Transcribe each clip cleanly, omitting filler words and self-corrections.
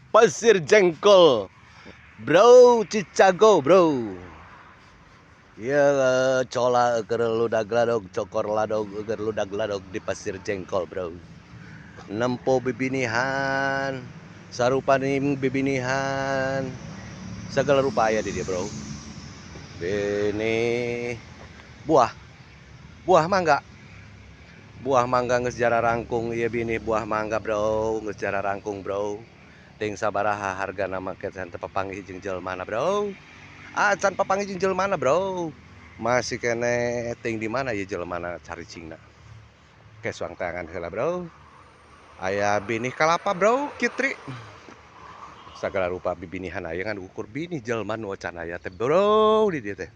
Pasir Jengkol, bro, Cicago, bro. Ya, cola eger ludag ladog, cokor ladog, eger ludag ladog di Pasir Jengkol, bro. Nempo bibinihan, sarupaning bibinihan, segala rupa aya di dia, bro. Ini buah, buah mangga. Buah mangga geus jara rangkung ieu bini buah mangga, bro, geus jara rangkung, bro. Ting sabaraha hargana make can teu papanggih jeung jelmana, bro. Can papanggih jeung jelmana, bro. Masih kene ting di mana ya jelmana caricingna. Ke suang tangan heula, bro. Aya binih kalapa, bro, kitri. Sagala rupa bibinihan aya ngan ukur binih jelma nu ocan aya teh, bro, di dieu teh.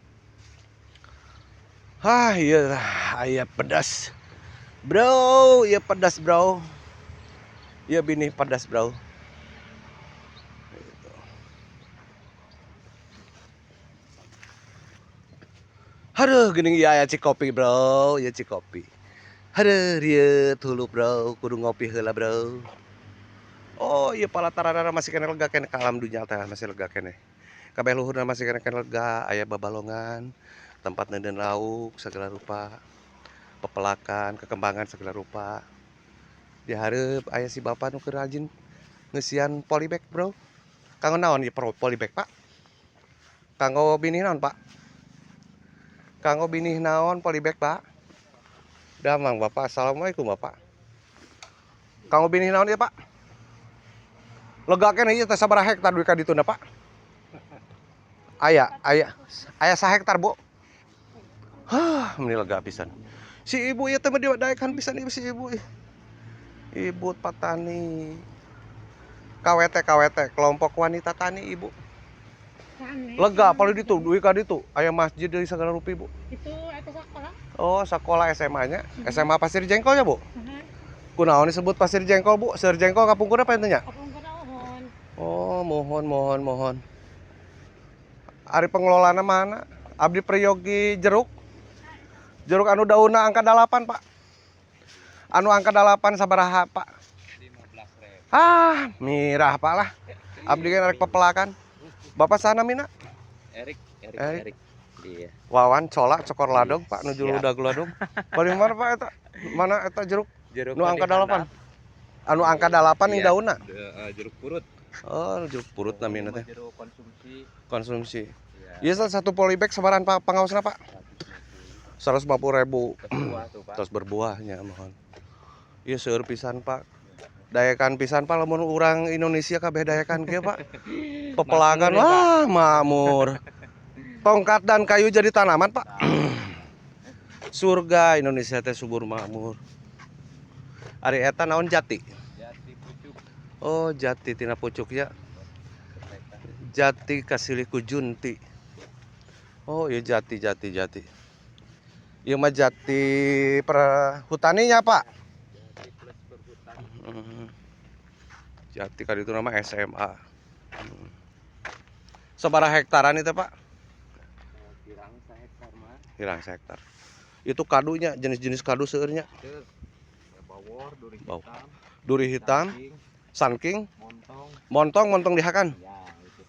Ieu aya pedas. Bro, ieu pedas, bro. Ieu binih pedas, bro. Haduh, geuning ieu aya cikopi, bro. Ieu cikopi. Haduh, rieu hulu, bro. Kudu ngopi heula, bro. Oh, ieu palatarana masih kene lega kene ka alam dunya teh masih lega kene. Kabeh luhurna masih kene lega, aya babalongan, tempat neudeun lauk sagala rupa. Pepelakan, kekembangan segala rupa. Di hareup aya si bapa nu keur rajin ngeusian polybag, bro. Kanggo naon ieu polybag, Pak? Kanggo binih naon, Pak? Kanggo binih naon polybag, Pak? Damang, Bapak. Assalamualaikum, Bapak. Kanggo binih naon ieu, Pak? Lega kene ieu teh sabaraha hektar duit ka dituna, Pak? Aya 1 hektar, Bu. Meni lega pisan. Si ibu ieu teh mah diwadaekan pisan ieu si ibu. Ibu petani. KWT, kelompok wanita tani, Ibu. Lega paling ditu, duit ka ditu. Aya masjid deui sagala rupa, Ibu. Itu sekolah. Oh, sekolah SMA-nya. SMA Pasir Jengkol ya, Bu? Kunaon disebut Pasir Jengkol, Bu? Seur jengkol kapungkurna apa nya? Kapungkurna mohon. Oh, mohon. Ari pengelolana mana? Abdi Priyogi jeruk. Jeruk anu daunna angka 8, Pak. Anu angka 8 sabaraha, Pak? 15.000. Mirah, Pak lah. Abdi ge rek pepelakan. Bapak sana mina? Erik. Iya. Wawan cola cokor ladog, Pak, nuju ludag ladog. Paling mana, Pak, eta? Mana eta jeruk? Nu angka 8. Anu angka 8 ning daunna. Jeruk purut. Oh, jeruk purut namina teh. Jeruk Konsumsi. Iya, satu polybag sabaran Pak pangaosna, Pak? 150.000. Berbuah tuh, Pak. Terus berbuahnya mohon. Iya seueur pisan, Pak. Dayakan pisan, Pak, lamun urang Indonesia kabeh dayakan kieu, Pak. Pepelakan wah makmur. Tongkat dan kayu jadi tanaman, Pak. Surga Indonesia teh subur makmur. Ari eta naon jati? Jati pucuk. Oh, jati tina pucuk ya. Jati kasilih ku junti. Oh, iya jati. Ieu mah jati perhutaninya, Pak. Jati plus perhutan. Jati ka ditu nama SMA. Sabaraha hektaran itu, Pak? Kirang 1 hektar mah. Kirang 1 hektar. Itu kadunya, jenis-jenis kadu seurnya. Ya bawor, duri Bau. hitam. Duri hitam, sanking, montong dihakan. Ya, itu.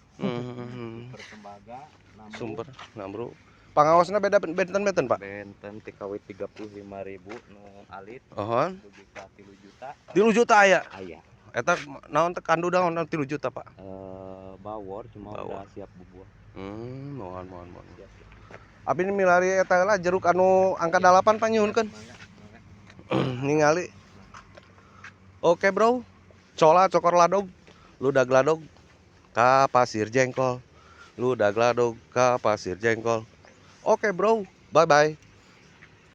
Pertembaga, Sumber namru. Pangaosna beda benten, Pak? Benten TKW 35.000 nu alit. Ohon. 3 juta. 3 juta aya. Aya. Eta naon teh kandu naon 3 juta, Pak? Bawor cuma Bawor. udah siap bubuh. Mohon. Abi milari eta lah jeruk anu angka 8 Pak nyuhunkeun. Ningali. Oke, Bro. Cola cokor ladog, ludag ladog ka Pasir Jengkol. Ludag ladog ka Pasir Jengkol. Oke, Bro. Bye-bye.